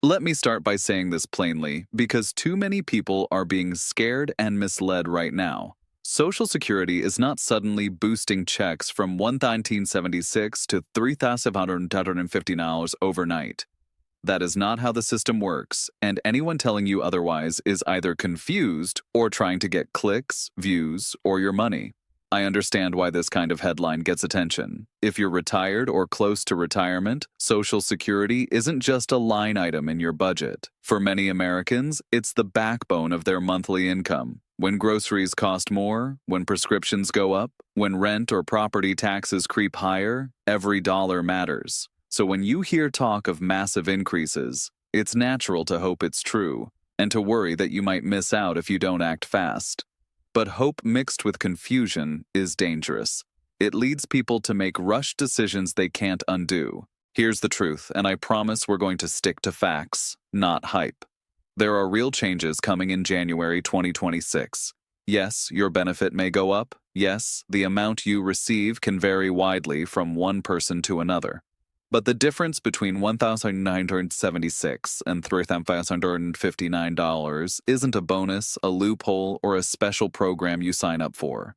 Let me start by saying this plainly, because too many people are being scared and misled right now. Social Security is not suddenly boosting checks from 1976 to $3,550 overnight. That is not how the system works, and anyone telling you otherwise is either confused or trying to get clicks, views, or your money. I understand why this kind of headline gets attention. If you're retired or close to retirement, Social Security isn't just a line item in your budget. For many Americans, it's the backbone of their monthly income. When groceries cost more, when prescriptions go up, when rent or property taxes creep higher, every dollar matters. So when you hear talk of massive increases, it's natural to hope it's true, and to worry that you might miss out if you don't act fast. But hope mixed with confusion is dangerous. It leads people to make rushed decisions they can't undo. Here's the truth, and I promise we're going to stick to facts, not hype. There are real changes coming in January 2026. Yes, your benefit may go up. Yes, the amount you receive can vary widely from one person to another. But the difference between $1,976 and $3,559 isn't a bonus, a loophole, or a special program you sign up for.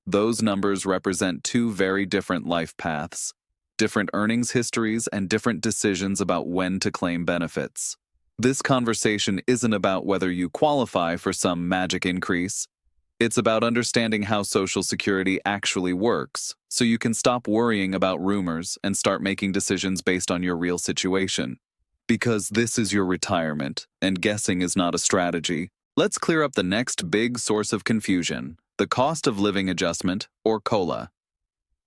Those numbers represent two very different life paths, different earnings histories, and different decisions about when to claim benefits. This conversation isn't about whether you qualify for some magic increase. It's about understanding how Social Security actually works, so you can stop worrying about rumors and start making decisions based on your real situation. Because this is your retirement, and guessing is not a strategy. Let's clear up the next big source of confusion, the cost of living adjustment, or COLA.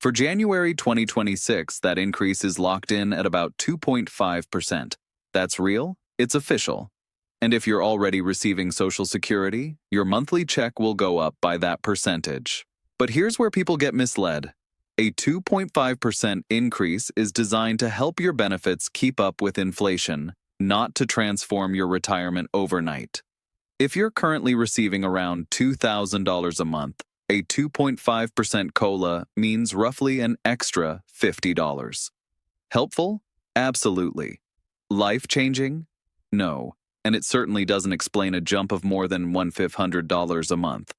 For January 2026, that increase is locked in at about 2.5%. That's real, it's official. And if you're already receiving Social Security, your monthly check will go up by that percentage. But here's where people get misled. A 2.5% increase is designed to help your benefits keep up with inflation, not to transform your retirement overnight. If you're currently receiving around $2,000 a month, a 2.5% COLA means roughly an extra $50. Helpful? Absolutely. Life-changing? No. And it certainly doesn't explain a jump of more than $1,500 a month.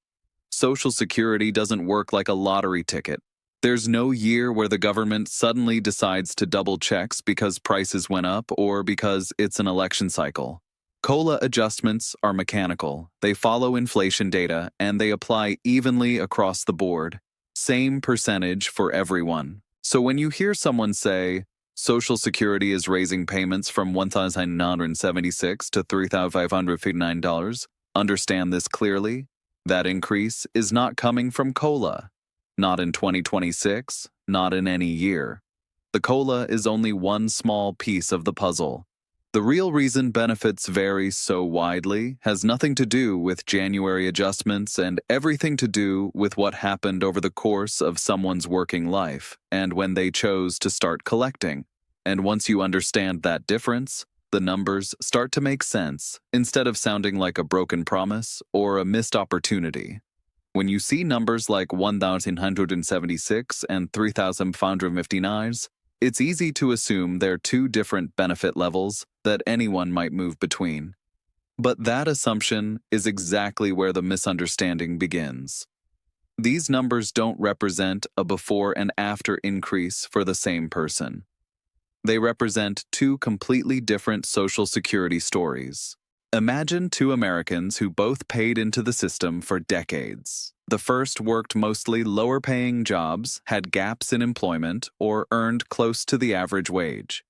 Social Security doesn't work like a lottery ticket. There's no year where the government suddenly decides to double checks because prices went up or because it's an election cycle. COLA adjustments are mechanical. They follow inflation data and they apply evenly across the board. Same percentage for everyone. So when you hear someone say, Social Security is raising payments from $1,976 to $3,559. Understand this clearly. That increase is not coming from COLA. Not in 2026, not in any year. The COLA is only one small piece of the puzzle. The real reason benefits vary so widely has nothing to do with January adjustments and everything to do with what happened over the course of someone's working life and when they chose to start collecting. And once you understand that difference, the numbers start to make sense instead of sounding like a broken promise or a missed opportunity. When you see numbers like 1,976 and 3,559, it's easy to assume they're two different benefit levels that anyone might move between. But that assumption is exactly where the misunderstanding begins. These numbers don't represent a before and after increase for the same person. They represent two completely different Social Security stories. Imagine two Americans who both paid into the system for decades. The first worked mostly lower-paying jobs, had gaps in employment, or earned close to the average wage.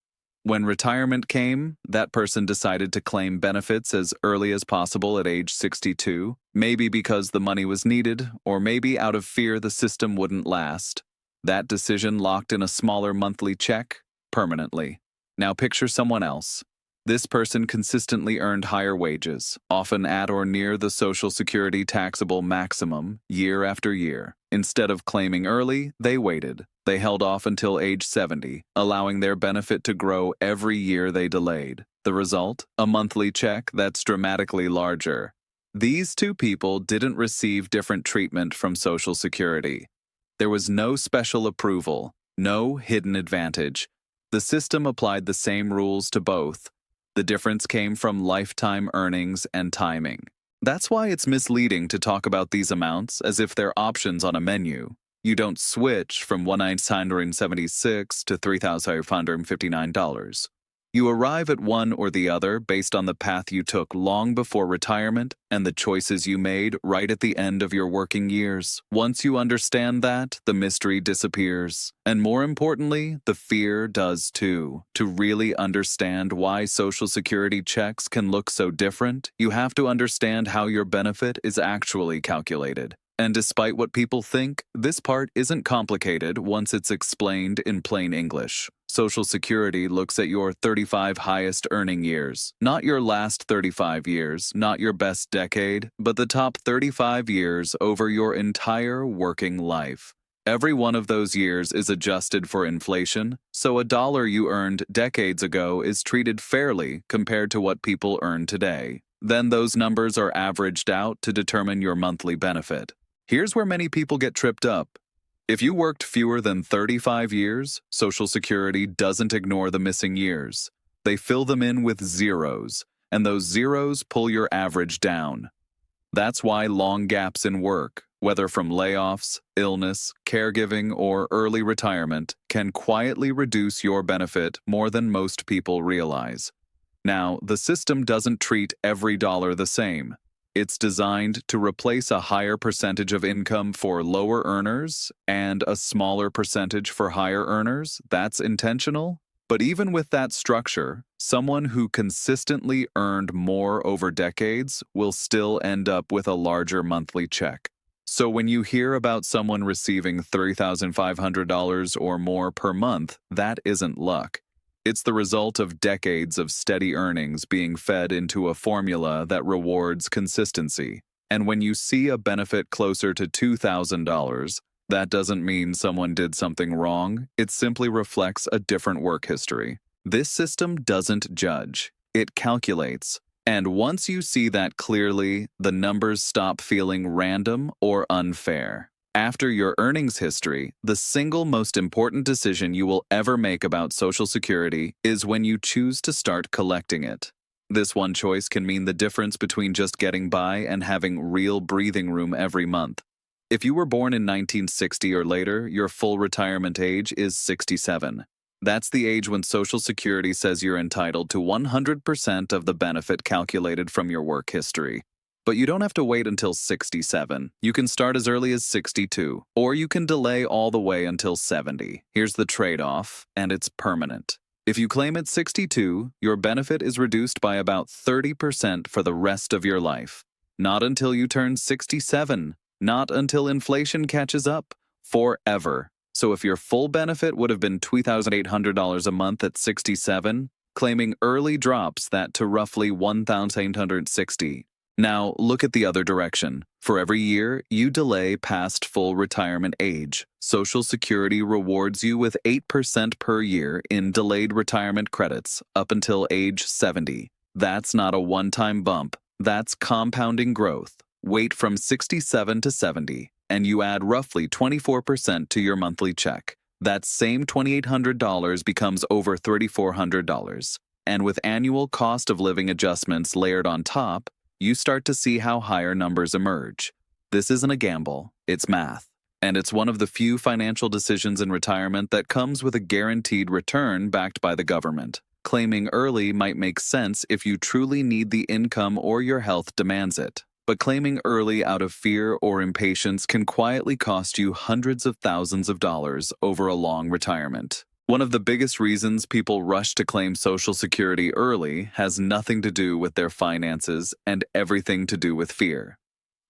When retirement came, that person decided to claim benefits as early as possible at age 62, maybe because the money was needed, or maybe out of fear the system wouldn't last. That decision locked in a smaller monthly check permanently. Now picture someone else. This person consistently earned higher wages, often at or near the Social Security taxable maximum, year after year. Instead of claiming early, they waited. They held off until age 70, allowing their benefit to grow every year they delayed. The result? A monthly check that's dramatically larger. These two people didn't receive different treatment from Social Security. There was no special approval, no hidden advantage. The system applied the same rules to both. The difference came from lifetime earnings and timing. That's why it's misleading to talk about these amounts as if they're options on a menu. You don't switch from $1,976 to $3,559. You arrive at one or the other based on the path you took long before retirement and the choices you made right at the end of your working years. Once you understand that, the mystery disappears. And more importantly, the fear does too. To really understand why Social Security checks can look so different, you have to understand how your benefit is actually calculated. And despite what people think, this part isn't complicated once it's explained in plain English. Social Security looks at your 35 highest earning years, not your last 35 years, not your best decade, but the top 35 years over your entire working life. Every one of those years is adjusted for inflation, so a dollar you earned decades ago is treated fairly compared to what people earn today. Then those numbers are averaged out to determine your monthly benefit. Here's where many people get tripped up. If you worked fewer than 35 years, Social Security doesn't ignore the missing years. They fill them in with zeros, and those zeros pull your average down. That's why long gaps in work, whether from layoffs, illness, caregiving, or early retirement, can quietly reduce your benefit more than most people realize. Now, the system doesn't treat every dollar the same. It's designed to replace a higher percentage of income for lower earners and a smaller percentage for higher earners. That's intentional. But even with that structure, someone who consistently earned more over decades will still end up with a larger monthly check. So when you hear about someone receiving $3,500 or more per month, that isn't luck. It's the result of decades of steady earnings being fed into a formula that rewards consistency. And when you see a benefit closer to $2,000, that doesn't mean someone did something wrong. It simply reflects a different work history. This system doesn't judge. It calculates. And once you see that clearly, the numbers stop feeling random or unfair. After your earnings history, the single most important decision you will ever make about Social Security is when you choose to start collecting it. This one choice can mean the difference between just getting by and having real breathing room every month. If you were born in 1960 or later, your full retirement age is 67. That's the age when Social Security says you're entitled to 100% of the benefit calculated from your work history. But you don't have to wait until 67. You can start as early as 62, or you can delay all the way until 70. Here's the trade-off, and it's permanent. If you claim at 62, your benefit is reduced by about 30% for the rest of your life. Not until you turn 67. Not until inflation catches up. Forever. So if your full benefit would have been $2,800 a month at 67, claiming early drops that to roughly $1,860. Now, look at the other direction. For every year you delay past full retirement age, Social Security rewards you with 8% per year in delayed retirement credits up until age 70. That's not a one-time bump. That's compounding growth. Wait from 67 to 70, and you add roughly 24% to your monthly check. That same $2,800 becomes over $3,400. And with annual cost of living adjustments layered on top, you start to see how higher numbers emerge. This isn't a gamble, it's math. And it's one of the few financial decisions in retirement that comes with a guaranteed return backed by the government. Claiming early might make sense if you truly need the income or your health demands it. But claiming early out of fear or impatience can quietly cost you hundreds of thousands of dollars over a long retirement. One of the biggest reasons people rush to claim Social Security early has nothing to do with their finances and everything to do with fear.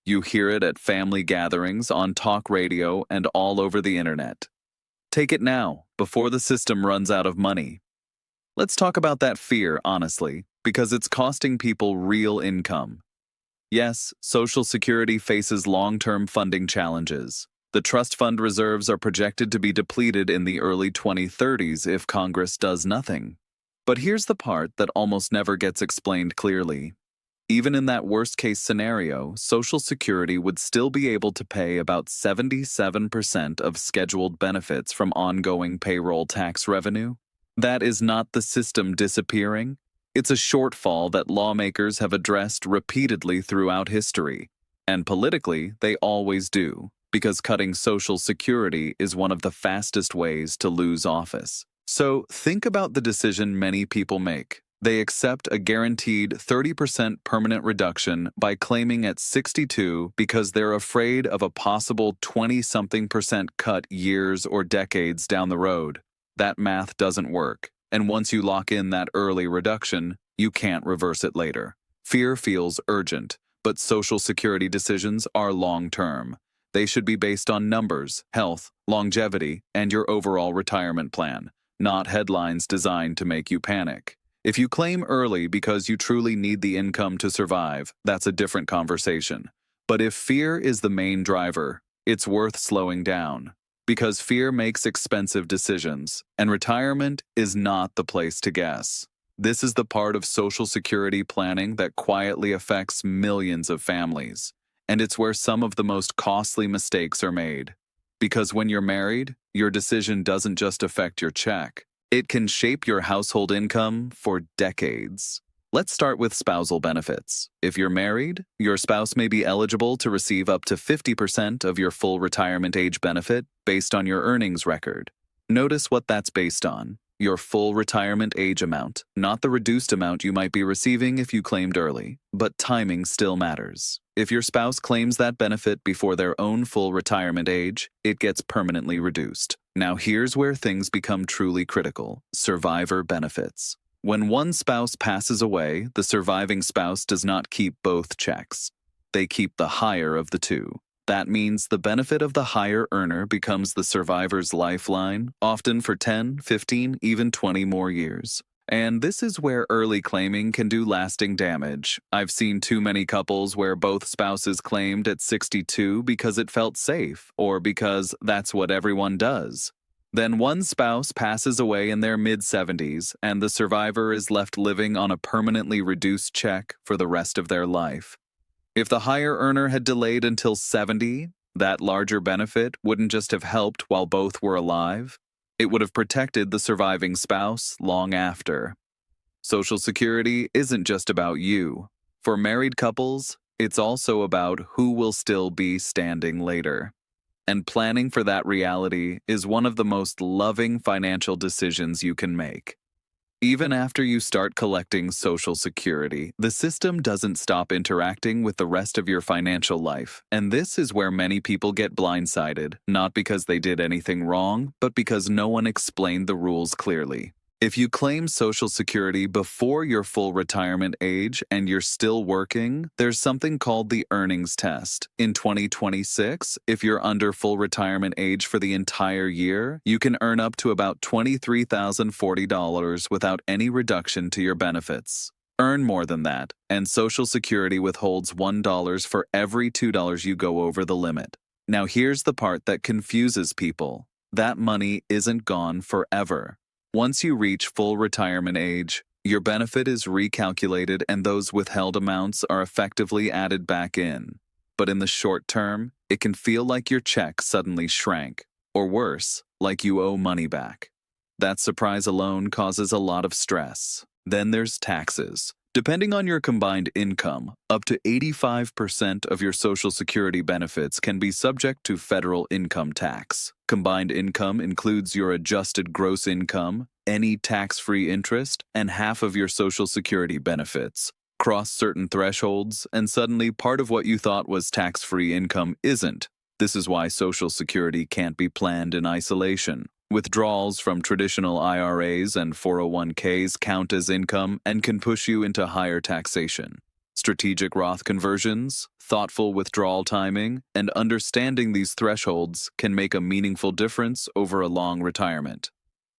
You hear it at family gatherings, on talk radio, and all over the internet. Take it now, before the system runs out of money. Let's talk about that fear, honestly, because it's costing people real income. Yes, Social Security faces long-term funding challenges. The trust fund reserves are projected to be depleted in the early 2030s if Congress does nothing. But here's the part that almost never gets explained clearly. Even in that worst-case scenario, Social Security would still be able to pay about 77% of scheduled benefits from ongoing payroll tax revenue. That is not the system disappearing. It's a shortfall that lawmakers have addressed repeatedly throughout history. And politically, they always do, because cutting Social Security is one of the fastest ways to lose office. So think about the decision many people make. They accept a guaranteed 30% permanent reduction by claiming at 62 because they're afraid of a possible 20-something% cut years or decades down the road. That math doesn't work, and once you lock in that early reduction, you can't reverse it later. Fear feels urgent, but Social Security decisions are long-term. They should be based on numbers, health, longevity, and your overall retirement plan, not headlines designed to make you panic. If you claim early because you truly need the income to survive, that's a different conversation. But if fear is the main driver, it's worth slowing down. Because fear makes expensive decisions, and retirement is not the place to guess. This is the part of Social Security planning that quietly affects millions of families. And it's where some of the most costly mistakes are made. Because when you're married, your decision doesn't just affect your check. It can shape your household income for decades. Let's start with spousal benefits. If you're married, your spouse may be eligible to receive up to 50% of your full retirement age benefit based on your earnings record. Notice what that's based on. Your full retirement age amount, not the reduced amount you might be receiving if you claimed early, but timing still matters. If your spouse claims that benefit before their own full retirement age, it gets permanently reduced. Now here's where things become truly critical: survivor benefits. When one spouse passes away, the surviving spouse does not keep both checks. They keep the higher of the two. That means the benefit of the higher earner becomes the survivor's lifeline, often for 10, 15, even 20 more years. And this is where early claiming can do lasting damage. I've seen too many couples where both spouses claimed at 62 because it felt safe, or because that's what everyone does. Then one spouse passes away in their mid-70s, and the survivor is left living on a permanently reduced check for the rest of their life. If the higher earner had delayed until 70, that larger benefit wouldn't just have helped while both were alive. It would have protected the surviving spouse long after. Social Security isn't just about you. For married couples, it's also about who will still be standing later. And planning for that reality is one of the most loving financial decisions you can make. Even after you start collecting Social Security, the system doesn't stop interacting with the rest of your financial life. And this is where many people get blindsided, not because they did anything wrong, but because no one explained the rules clearly. If you claim Social Security before your full retirement age and you're still working, there's something called the earnings test. In 2026, if you're under full retirement age for the entire year, you can earn up to about $23,040 without any reduction to your benefits. Earn more than that, and Social Security withholds $1 for every $2 you go over the limit. Now here's the part that confuses people. That money isn't gone forever. Once you reach full retirement age, your benefit is recalculated and those withheld amounts are effectively added back in. But in the short term, it can feel like your check suddenly shrank, or worse, like you owe money back. That surprise alone causes a lot of stress. Then there's taxes. Depending on your combined income, up to 85% of your Social Security benefits can be subject to federal income tax. Combined income includes your adjusted gross income, any tax-free interest, and half of your Social Security benefits. Cross certain thresholds, and suddenly part of what you thought was tax-free income isn't. This is why Social Security can't be planned in isolation. Withdrawals from traditional IRAs and 401ks count as income and can push you into higher taxation. Strategic Roth conversions, thoughtful withdrawal timing, and understanding these thresholds can make a meaningful difference over a long retirement.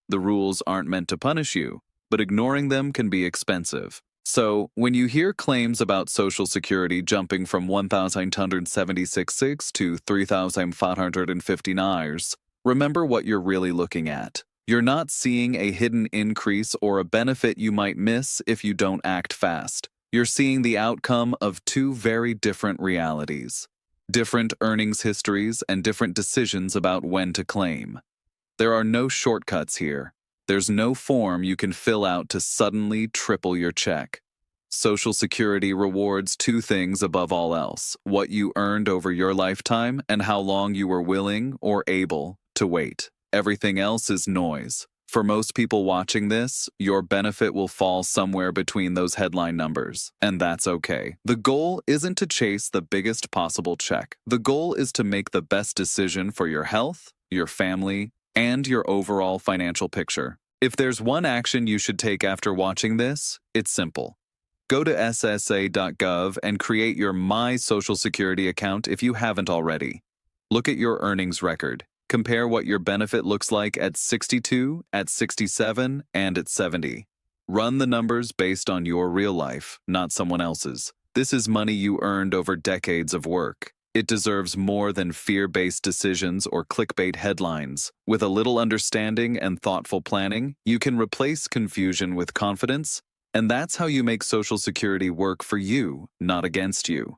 The rules aren't meant to punish you, but ignoring them can be expensive. So, when you hear claims about Social Security jumping from $1,876 to $3,559, remember what you're really looking at. You're not seeing a hidden increase or a benefit you might miss if you don't act fast. You're seeing the outcome of two very different realities, different earnings histories and different decisions about when to claim. There are no shortcuts here. There's no form you can fill out to suddenly triple your check. Social Security rewards two things above all else: what you earned over your lifetime and how long you were willing or able to wait. Everything else is noise. For most people watching this, your benefit will fall somewhere between those headline numbers, and that's okay. The goal isn't to chase the biggest possible check. The goal is to make the best decision for your health, your family, and your overall financial picture. If there's one action you should take after watching this, it's simple. Go to ssa.gov and create your My Social Security account if you haven't already. Look at your earnings record. Compare what your benefit looks like at 62, at 67, and at 70. Run the numbers based on your real life, not someone else's. This is money you earned over decades of work. It deserves more than fear-based decisions or clickbait headlines. With a little understanding and thoughtful planning, you can replace confusion with confidence, and that's how you make Social Security work for you, not against you.